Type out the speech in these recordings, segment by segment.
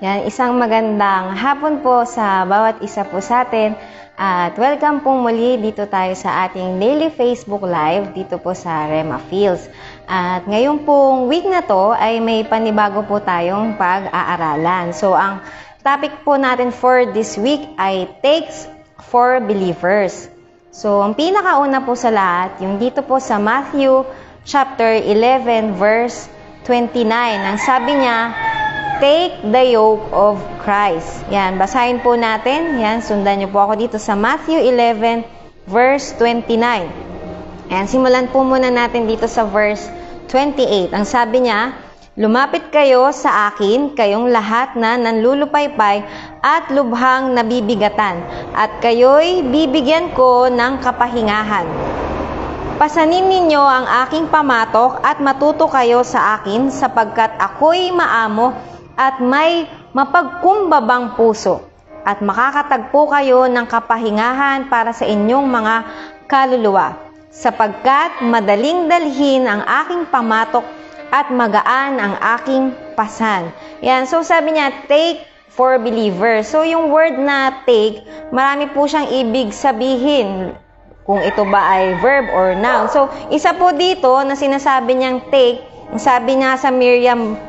Yan, isang magandang hapon po sa bawat isa po sa atin. At welcome po muli dito tayo sa ating daily Facebook Live dito po sa Rema Fields. At ngayon pong week na to ay may panibago po tayong pag-aaralan. So ang topic po natin for this week ay Takes for Believers. So ang pinakauna po sa lahat, yung dito po sa Matthew chapter 11 verse 29. Ang sabi niya, take the yoke of Christ. Yan, basahin po natin. Yan, sundan niyo po ako dito sa Matthew 11, verse 29. Yan, simulan po muna natin dito sa verse 28. Ang sabi niya, lumapit kayo sa akin, kayong lahat na nanlulupaypay at lubhang nabibigatan, at kayo'y bibigyan ko ng kapahingahan. Pasanin ninyo ang aking pamatok at matuto kayo sa akin, sapagkat ako'y maamo at may mapagkumbabang puso, at makakatagpo kayo ng kapahingahan para sa inyong mga kaluluwa, sapagkat madaling dalhin ang aking pamatok at magaan ang aking pasan. Yan, so sabi niya, take for believers. So yung word na take, marami po siyang ibig sabihin, kung ito ba ay verb or noun. So isa po dito na sinasabi niyang take, sabi niya sa Merriam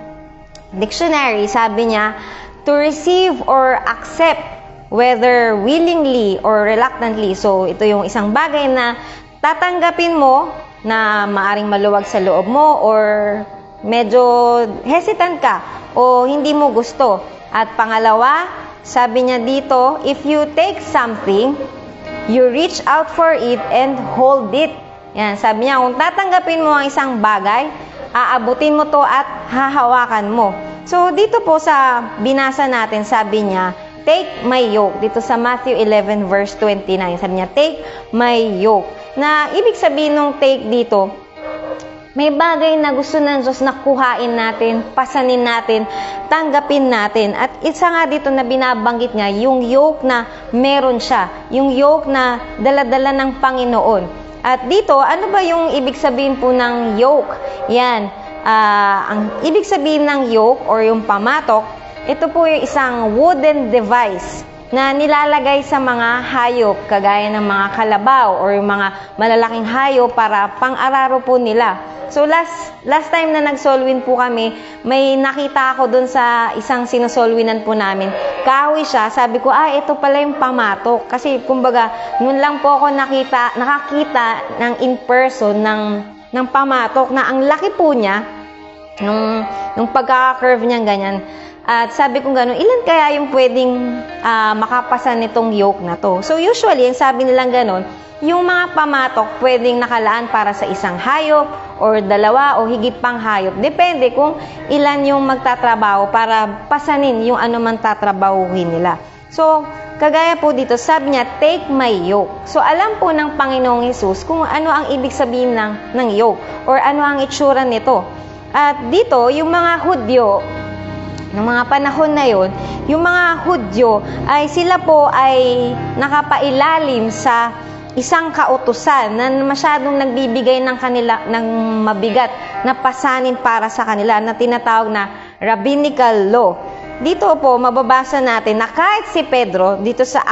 Dictionary, sabi niya, to receive or accept, whether willingly or reluctantly. So, ito yung isang bagay na tatanggapin mo na maaring maluwag sa loob mo or medyo hesitant ka o hindi mo gusto. At pangalawa, sabi niya dito, if you take something, you reach out for it and hold it. Yan, sabi niya, kung tatanggapin mo ang isang bagay, aabutin mo to at hahawakan mo. So, dito po sa binasa natin, sabi niya, take my yoke. Dito sa Matthew 11 verse 29, sabi niya, take my yoke. Na ibig sabihin ng take dito, may bagay na gusto ng Diyos na kuhain natin, pasanin natin, tanggapin natin. At isa nga dito na binabanggit niya, yung yoke na meron siya, yung yoke na dala-dala ng Panginoon. At dito, ano ba yung ibig sabihin po ng yoke? Yan, ang ibig sabihin ng yoke or yung pamatok, ito po yung isang wooden device na nilalagay sa mga hayop, kagaya ng mga kalabaw or yung mga malalaking hayop para pang-araro po nila. So last time na nag-solwin po kami, may nakita ako dun sa isang sinusolwinan po namin. Kahoy siya, sabi ko, ito pala yung pamatok. Kasi kumbaga, noon lang po ako nakakita ng in person ng pamatok na ang laki po niya, nung pagka-curve niya ganyan. At sabi ko gano'n, ilan kaya yung pwedeng makapasan nitong yoke na to? So usually, ang sabi nilang gano'n, yung mga pamatok pwedeng nakalaan para sa isang hayop or dalawa o higit pang hayop. Depende kung ilan yung magtatrabaho para pasanin yung anumang tatrabahuhin nila. So, kagaya po dito, sabi niya, take my yoke. So, alam po ng Panginoong Hesus kung ano ang ibig sabihin ng yoke or ano ang itsura nito. At dito, yung mga Hudyo, ng mga panahon na yon, yung mga Hudyo ay sila po ay nakapailalim sa isang kautusan na masyadong nagbibigay ng mabigat na pasanin para sa kanila na tinatawag na rabbinical law. Dito po mababasa natin na kahit si Pedro dito sa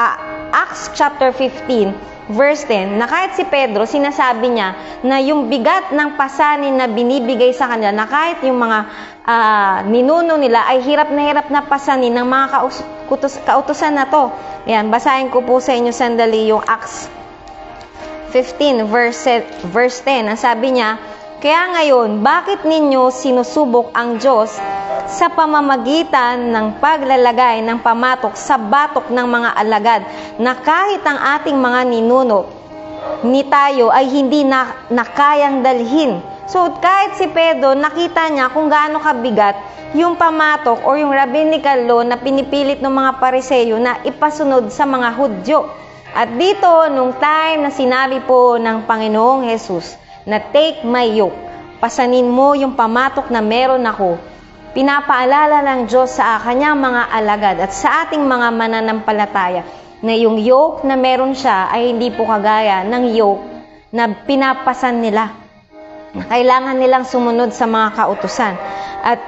Acts chapter 15 verse 10, na kahit si Pedro sinasabi niya na yung bigat ng pasanin na binibigay sa kanila, na kahit yung mga ninuno nila ay hirap na pasanin ng mga kautusan na to. Yan, basahin ko po sa inyo sandali yung Acts 15 verse 10. Ang sabi niya, kaya ngayon, bakit ninyo sinusubok ang Diyos sa pamamagitan ng paglalagay ng pamatok sa batok ng mga alagad, na kahit ang ating mga ninuno ni tayo ay hindi na kayang dalhin? So, kahit si Pedro, nakita niya kung gaano kabigat yung pamatok o yung rabbinical law na pinipilit ng mga Pariseyo na ipasunod sa mga Hudyo. At dito, nung time na sinabi po ng Panginoong Hesus na take my yoke, pasanin mo yung pamatok na meron ako, pinapaalala ng Diyos sa kanyang mga alagad at sa ating mga mananampalataya na yung yoke na meron siya ay hindi po kagaya ng yoke na pinapasan nila. Kailangan nilang sumunod sa mga kautusan. At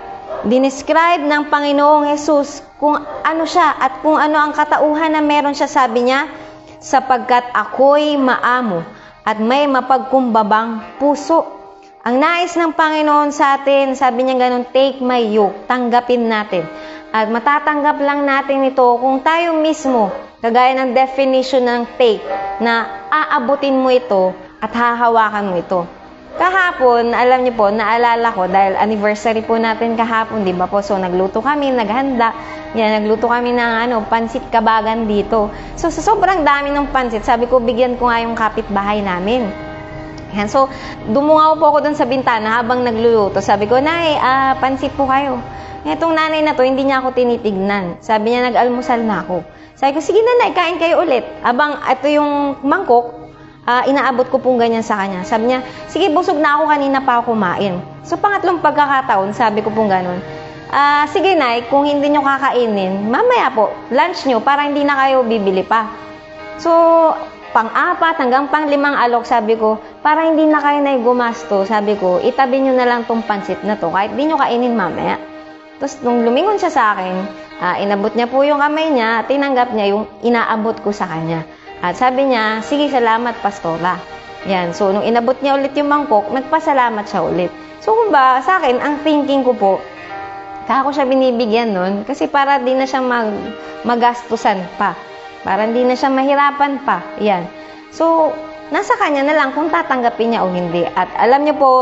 dinescribe ng Panginoong Jesus kung ano siya at kung ano ang katauhan na meron siya. Sabi niya, sapagkat ako'y maamo at may mapagkumbabang puso. Ang nais ng Panginoon sa atin, sabi niya ganun, take my yoke, tanggapin natin. At matatanggap lang natin ito kung tayo mismo, kagaya ng definition ng take, na aabutin mo ito at hahawakan mo ito. Kahapon, alam niyo po, naalala ko, dahil anniversary po natin kahapon, di ba po? So, nagluto kami, naghanda. Yan, nagluto kami ng pansit kabagan dito. So, sa sobrang dami ng pansit, sabi ko, bigyan ko nga yung kapitbahay namin. Yan, so, dumungaw po ako dun sa bintana habang nagluluto. Sabi ko, Nay, pansit po kayo. Itong nanay na to, hindi niya ako tinitignan. Sabi niya, nag-almusal na ako. Sabi ko, sige nanay, kain kayo ulit. Abang ito yung mangkok, inaabot ko pong ganyan sa kanya. Sabi niya, sige, busog na ako, kanina pa ako kumain. So, pangatlong pagkakataon, sabi ko pong ganun, sige nay, kung hindi nyo kakainin, mamaya po, lunch nyo, para hindi na kayo bibili pa. So, pang-4 hanggang pang-5 alok, sabi ko, para hindi na kayo na gumasto, sabi ko, itabi nyo na lang tong pansit na to, kahit di nyo kainin mamaya. Tapos, nung lumingon siya sa akin, inabot niya po yung kamay niya, tinanggap niya yung inaabot ko sa kanya. At sabi niya, sige, salamat, Pastora. Yan. So, nung inabot niya ulit yung mangkok, nagpasalamat siya ulit. So, kung ba, sa akin, ang thinking ko po, kako siya binibigyan nun, kasi para di na siya magastusan pa. Para hindi na siya mahirapan pa. Yan. So, nasa kanya na lang kung tatanggapin niya o hindi. At alam niyo po,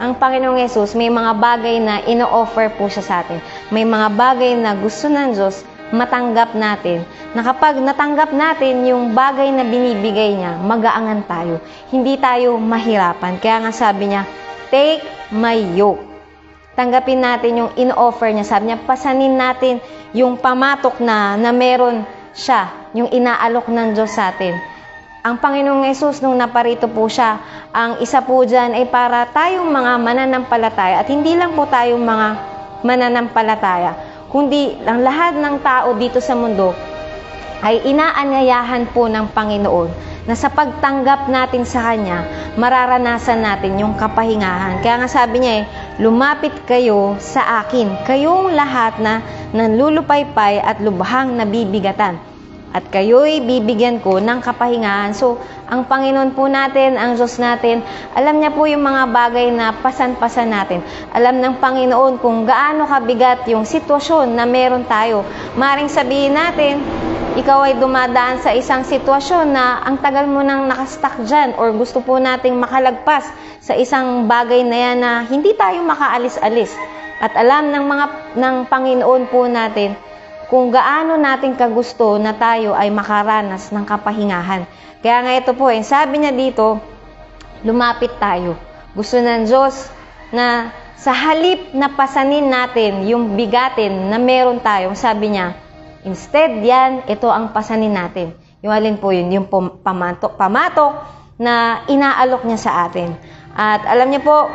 ang Panginoong Yesus, may mga bagay na ino-offer po siya sa atin. May mga bagay na gusto ng Diyos matanggap natin, na kapag natanggap natin yung bagay na binibigay niya, magaangan tayo. Hindi tayo mahirapan. Kaya nga sabi niya, take my yoke. Tanggapin natin yung in-offer niya. Sabi niya, pasanin natin yung pamatok na meron siya, yung inaalok ng Diyos sa atin. Ang Panginoong Yesus, nung naparito po siya, ang isa po dyan ay para tayong mga mananampalataya, at hindi lang po tayong mga mananampalataya, kundi ang lahat ng tao dito sa mundo ay inaanyayahan po ng Panginoon na sa pagtanggap natin sa Kanya, mararanasan natin yung kapahingahan. Kaya nga sabi niya lumapit kayo sa akin, kayong lahat na nanlulupaypay at lubhang nabibigatan, at kayo'y bibigyan ko ng kapahingahan. So, ang Panginoon po natin, ang Diyos natin, alam niya po yung mga bagay na pasan-pasan natin. Alam ng Panginoon kung gaano kabigat yung sitwasyon na meron tayo. Maring sabihin natin, ikaw ay dumadaan sa isang sitwasyon na ang tagal mo nang nakastuck dyan, or gusto po nating makalagpas sa isang bagay na yan na hindi tayo makaalis-alis. At alam ng Panginoon po natin kung gaano natin kagusto na tayo ay makaranas ng kapahingahan. Kaya nga ito po, sabi niya dito, lumapit tayo. Gusto ng Diyos na sa halip na pasanin natin yung bigatin na meron tayo, sabi niya, instead yan, ito ang pasanin natin. Yung alin po yun, yung pamatok na inaalok niya sa atin. At alam niyo po,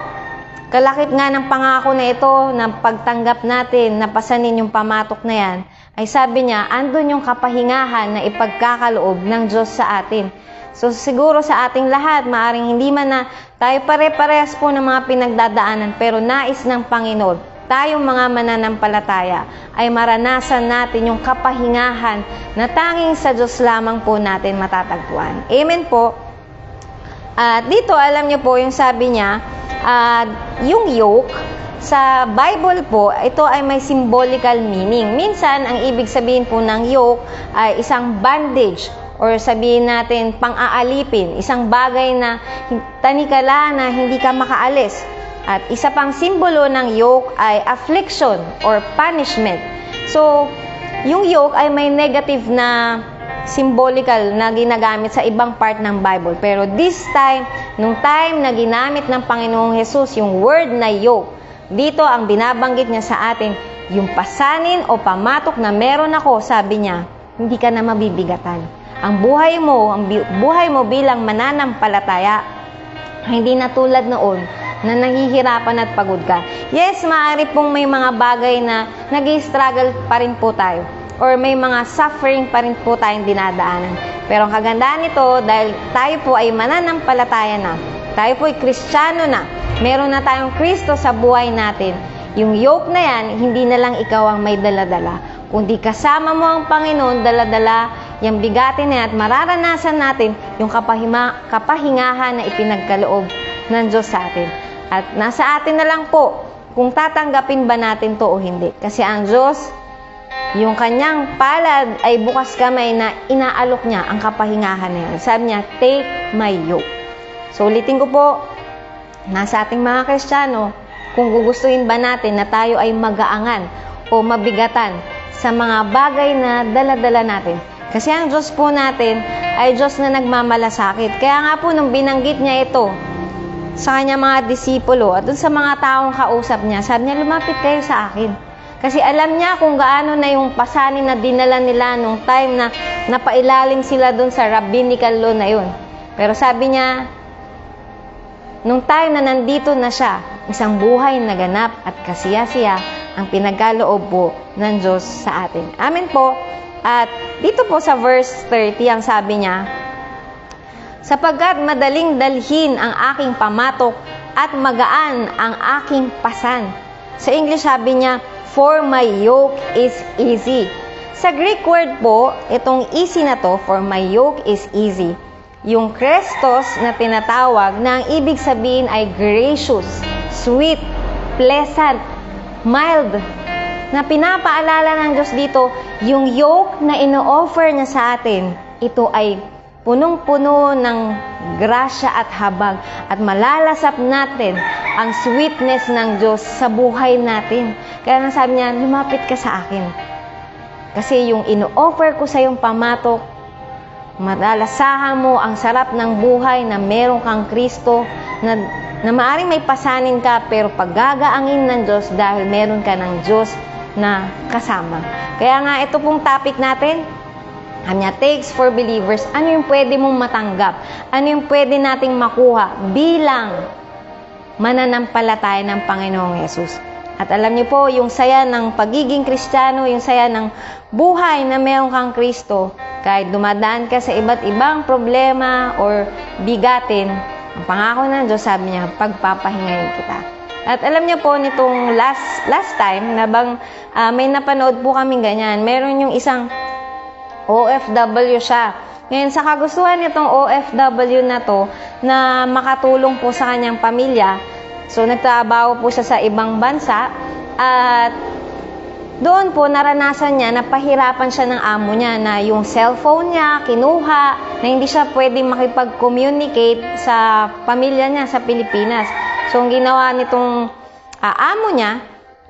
kalakip nga ng pangako na ito, na pagtanggap natin, na pasanin yung pamatok na yan, ay sabi niya, andun yung kapahingahan na ipagkakaloob ng Diyos sa atin. So siguro sa ating lahat, maaring hindi man na tayo pare-parehas po ng mga pinagdadaanan, pero nais ng Panginoon, tayong mga mananampalataya, ay maranasan natin yung kapahingahan na tanging sa Diyos lamang po natin matatagpuan. Amen po. At dito, alam niyo po, yung sabi niya, yung yoke, sa Bible po, ito ay may symbolical meaning. Minsan, ang ibig sabihin po ng yoke ay isang bandage, or sabihin natin pang-aalipin, isang bagay na tanikala na hindi ka makaalis. At isa pang simbolo ng yoke ay affliction or punishment. So, yung yoke ay may negative na symbolical na ginagamit sa ibang part ng Bible. Pero this time, nung time na ginamit ng Panginoong Jesus yung word na yoke, dito ang binabanggit niya sa atin, yung pasanin o pamatok na meron ako, sabi niya, hindi ka na mabibigatan. Ang buhay mo bilang mananampalataya, hindi na tulad noon na nahihirapan at pagod ka. Yes, maaari pong may mga bagay na nag-i-struggle pa rin po tayo, or may mga suffering pa rin po tayong dinadaanan. Pero ang kagandahan nito, dahil tayo po ay mananampalataya na, tayo po'y Kristiyano na, meron na tayong Kristo sa buhay natin, yung yoke na yan, hindi na lang ikaw ang may daladala, kundi kasama mo ang Panginoon, daladala yung bigatin na yan, at mararanasan natin yung kapahingahan na ipinagkaloob ng Diyos sa atin. At nasa atin na lang po kung tatanggapin ba natin to o hindi. Kasi ang Diyos, yung kanyang palad ay bukas kamay na inaalok niya ang kapahingahan na yan. Sabi niya, take my yoke. So ulitin ko po, nasa ating mga Kristiyano, kung gugustuhin ba natin na tayo ay magaangan o mabigatan sa mga bagay na dala-dala natin. Kasi ang Diyos po natin ay Diyos na nagmamalasakit. Kaya nga po nung binanggit niya ito sa kanyang mga disipulo at dun sa mga taong kausap niya, sabi niya, lumapit kayo sa akin. Kasi alam niya kung gaano na yung pasanin na dinala nila nung time na napailalim sila dun sa rabbinical law na yun. Pero sabi niya, nung time na nandito na siya, isang buhay na ganap at kasiya-siya ang pinagkaloob po ng Diyos sa atin. Amen po. At dito po sa verse 30, ang sabi niya, sapagkat madaling dalhin ang aking pamatok at magaan ang aking pasan. Sa English sabi niya, for my yoke is easy. Sa Greek word po, itong easy na to, for my yoke is easy. Yung Christos na tinatawag na ang ibig sabihin ay gracious, sweet, pleasant, mild. Na pinapaalala ng Diyos dito, yung yoke na ino-offer niya sa atin, ito ay punong-puno ng grasya at habag at malalasap natin ang sweetness ng Diyos sa buhay natin. Kaya nga sabi niya, lumapit ka sa akin. Kasi yung ino-offer ko sa yung pamatok, malalasahan mo ang sarap ng buhay na meron kang Kristo, na maaring may pasanin ka, pero paggagaangin ng Diyos dahil meron ka ng Diyos na kasama. Kaya nga ito pong topic natin, kanya takes for believers. Ano yung pwede mong matanggap? Ano yung pwede nating makuha bilang mananampalataya ng Panginoong Yesus? At alam niyo po, yung saya ng pagiging Kristiyano, yung saya ng buhay na meron kang Kristo, kahit dumadaan ka sa iba't ibang problema or bigatin, ang pangako ng Diyos, sabi niya, pagpapahingayin kita. At alam niyo po, nitong last time, may napanood po kaming ganyan. Meron yung isang OFW siya. Ngayon, sa kagustuhan nitong OFW na to, na makatulong po sa kanyang pamilya, so nagtrabaho po siya sa ibang bansa, at doon po naranasan niya na pahirapan siya ng amo niya na yung cellphone niya kinuha, na hindi siya pwedeng makipag-communicate sa pamilya niya sa Pilipinas. So ang ginawa nitong amo niya,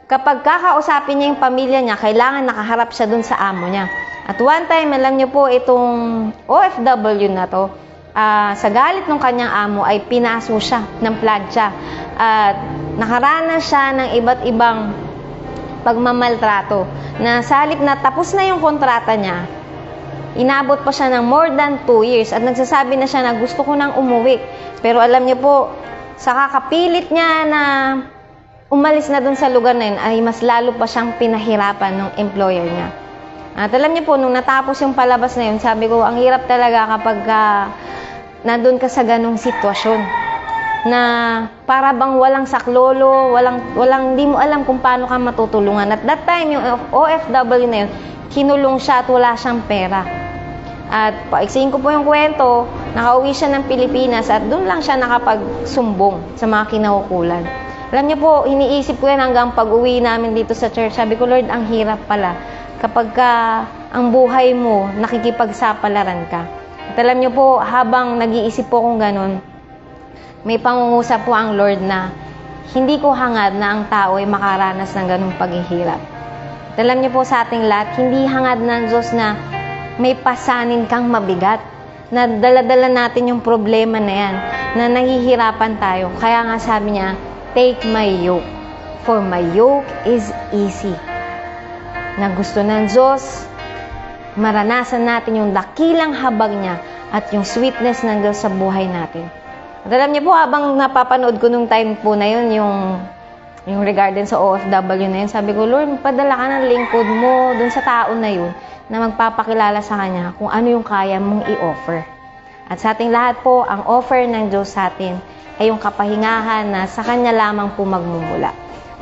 kapag kakausapin niya yung pamilya niya, kailangan nakaharap siya doon sa amo niya. At one time, alam niyo po, itong OFW na to, sa galit ng kanyang amo ay pinaso siya ng plancha. At nakaranas siya ng iba't ibang pagmamaltrato. Na sa halip na tapos na yung kontrata niya, inabot pa siya ng more than 2 years at nagsasabi na siya na gusto ko nang umuwi. Pero alam niyo po, sa kakapilit niya na umalis na dun sa lugar na yun, ay mas lalo pa siyang pinahirapan ng employer niya. At alam niyo po, nung natapos yung palabas na yun, sabi ko, ang hirap talaga kapag nandun ka sa ganong sitwasyon. Na para bang walang saklolo, hindi mo alam kung paano ka matutulungan. At that time, yung OFW na yun, kinulong siya at wala siyang pera. At paiksayin ko po yung kwento, nakauwi siya ng Pilipinas at doon lang siya nakapagsumbong sa mga kinakukulan. Alam niyo po, iniisip ko yan hanggang pag-uwi namin dito sa church. Sabi ko, Lord, ang hirap pala kapag ang buhay mo, nakikipagsapalaran ka. At alam niyo po, habang nag-iisip po kong ganun, may pangungusap po ang Lord na hindi ko hangad na ang tao ay makaranas ng ganung paghihirap. At alam niyo po sa ating lahat, hindi hangad ng Diyos na may pasanin kang mabigat, na dala-dala natin yung problema na yan, na nahihirapan tayo. Kaya nga sabi niya, take my yoke, for my yoke is easy. Na gusto ng Diyos, maranasan natin yung dakilang habag niya at yung sweetness ng Diyos sa buhay natin. At alam niyo po, habang napapanood ko nung time po na yun, yung regarding sa OFW na yun, sabi ko, Lord, padala ka ng lingkod mo dun sa tao na yun, na magpapakilala sa kanya kung ano yung kaya mong i-offer. At sa ating lahat po, ang offer ng Diyos sa atin ay yung kapahingahan na sa Kanya lamang po magmumula.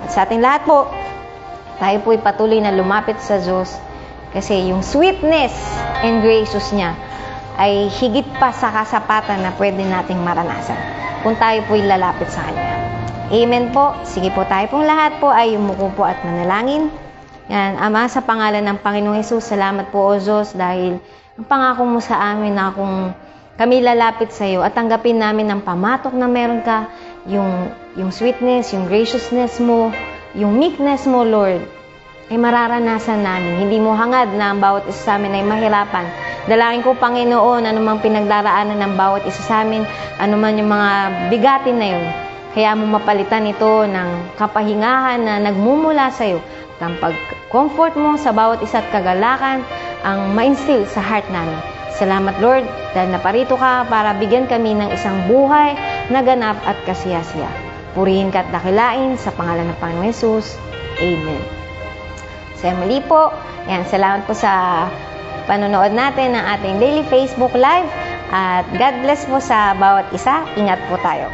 At sa ating lahat po, tayo po'y patuloy na lumapit sa Diyos kasi yung sweetness and gracious niya ay higit pa sa kasapatan na pwede nating maranasan kung tayo po'y lalapit sa Kanya. Amen po. Sige po, tayo pong lahat po ay umuko po at manalangin. Yan, Ama, sa pangalan ng Panginoong Hesus, salamat po o Diyos dahil ang pangako mo sa amin na kung kami lalapit sa iyo at tanggapin namin ng pamatok na meron ka, yung sweetness, yung graciousness mo, yung meekness mo, Lord, ay mararanasan namin. Hindi mo hangad na ang bawat isa sa amin ay mahirapan. Dalangin ko, Panginoon, anumang pinagdaraanan ng bawat isa sa amin, anuman yung mga bigatin na yun, kaya mo mapalitan ito ng kapahingahan na nagmumula sa iyo. Ang pag-comfort mo sa bawat isa't kagalakan ang ma-instill sa heart namin. Salamat, Lord, dahil naparito ka para bigyan kami ng isang buhay na ganap at kasiyasiya. Purihin ka at dakilain sa pangalan ng Panginoong Hesus. Amen. Sa muli po, yan, salamat po sa panonood natin ng ating daily Facebook Live at God bless po sa bawat isa. Ingat po tayo.